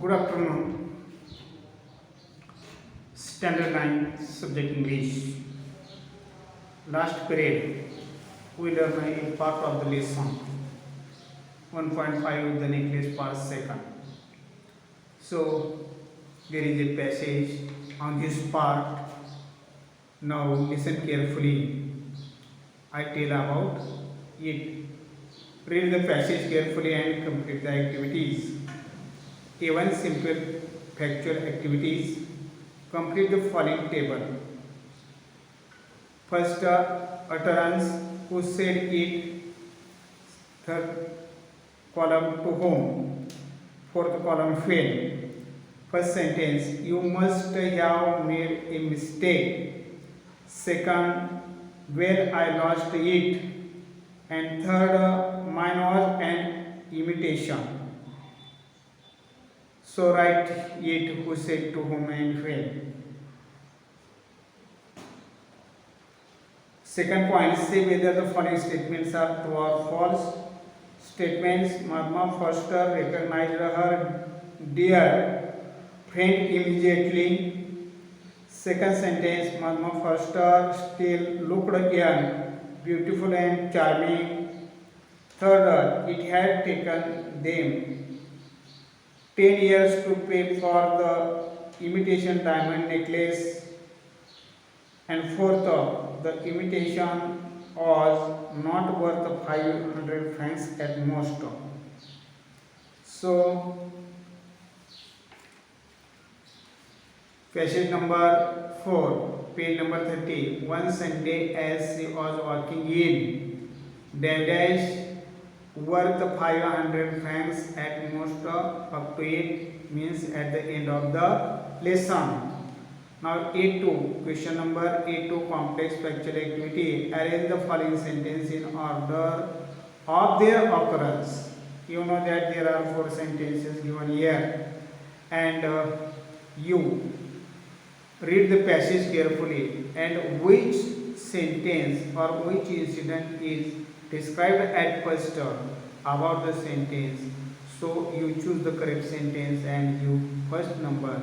Good afternoon. Standard 9 subject English. Last period we learned a part of the lesson 1.5 the necklace per second. So there is a passage on this part. Now listen carefully. I tell about it. Read the passage carefully and complete the activities. A1 simple factual activities. Complete the following table. First utterance, who said it. Third column, to whom. Fourth column, when. First sentence, you must have made a mistake. Second, where I lost it. And third, mine was an imitation. So write it, who said, to whom, and when. Second point, say whether the following statements are true or false. Statements, Madhma Foster recognized her dear friend immediately. Second sentence, Madhma Foster still looked young, beautiful and charming. Third, it had taken them 10 years to pay for the imitation diamond necklace. And fourth, the imitation was not worth 500 francs at most. So, passage number 4, page number 30. One Sunday, as she was walking in, dash worth 500 francs at most, up to it means at the end of the lesson. Now A2, question number A2, complex factual activity. Arrange the following sentence in order of their occurrence. You know that there are 4 sentences given here, and you read the passage carefully, and which sentence or which incident is described at first about the sentence. So you choose the correct sentence and you first number,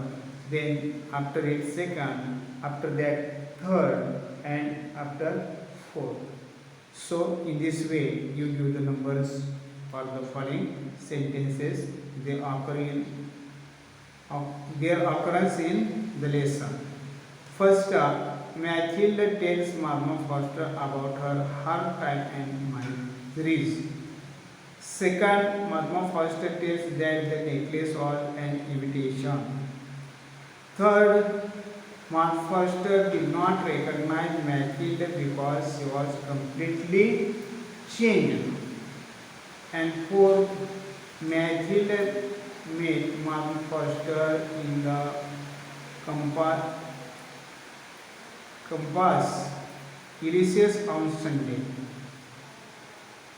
then after it second, after that third, and after fourth. So in this way you give the numbers for the following sentences. They occur in their occurrence in the lesson. First, Mathilde tells Madhma Foster about her hard time and miseries. Second, Madhma Foster tells that the necklace was an imitation. Third, Madhma Foster did not recognize Mathilde because she was completely changed. And fourth, Mathilde met Madhma Foster in the campus Ulysses on Sunday.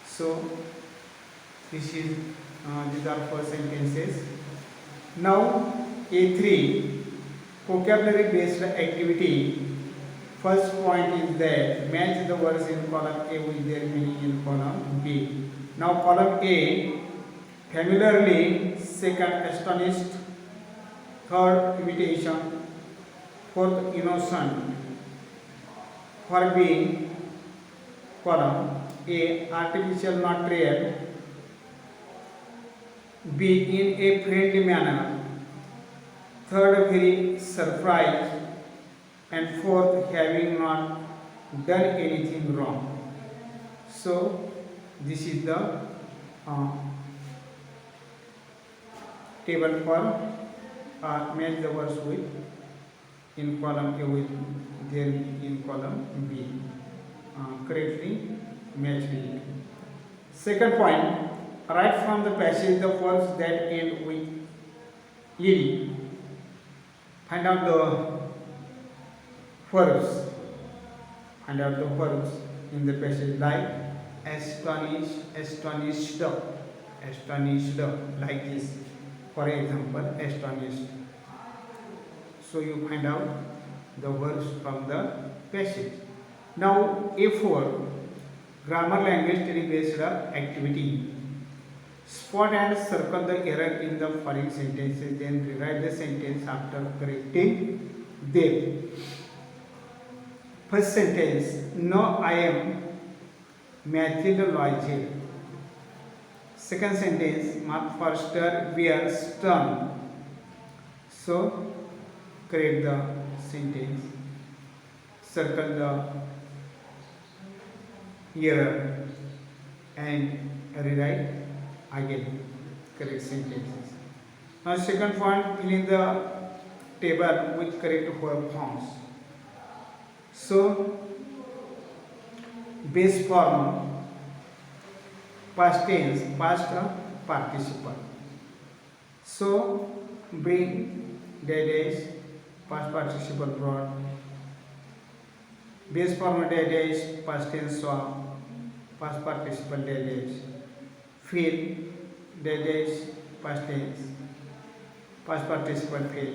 So these are 4 sentences. Now A3, vocabulary based activity. First point is that match the words in column A with their meaning in column B. Now column A, familiarly. Second, astonished. Third, imitation. Fourth, innocent. For B, column A, artificial, not real. B, in a friendly manner. Third, very surprised. And fourth, having not done anything wrong. So this is the table for match the words with in column A with their in column B. Correctly match it. Second point, write from the passage the words that end with ed. Find out the verbs. Find out the verbs in the passage, like astonished, astonished, astonished, like this. For example, astonished. So you find out the verbs from the passage. Now A4, grammar language study based activity. Spot and circle the error in the following sentences, then rewrite the sentence after correcting them. First sentence, no, I am Mathilde Loisel. Second sentence, Mark Forster wears stern. So correct the sentence, circle the error and rewrite again correct sentences. Now second point, fill in the table with correct verb forms. So base form, past tense, past participle. So bring, that is past participle brought. Base form, that is past tense saw, past participle, that is feel, that is past tense, past participle feel.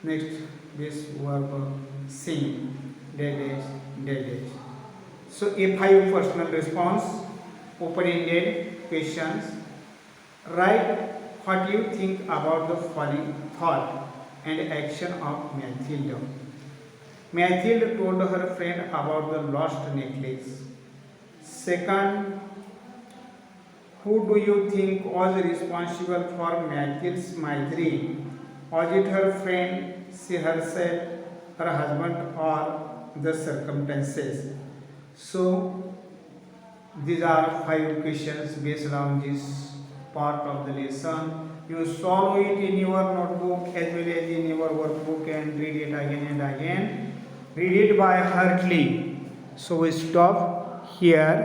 Next, base verb sing, that is. So A5 personal response, open-ended questions. Write what you think about the following thought and action of Mathilde. Mathilde told her friend about the lost necklace. Second, who do you think was responsible for Mathilde's misery? Was it her friend, she herself, her husband, or the circumstances? So these are 5 questions based on this part of the lesson. You solve it in your notebook as well as in your workbook and read it again and again. Read it by heartily. So we stop here.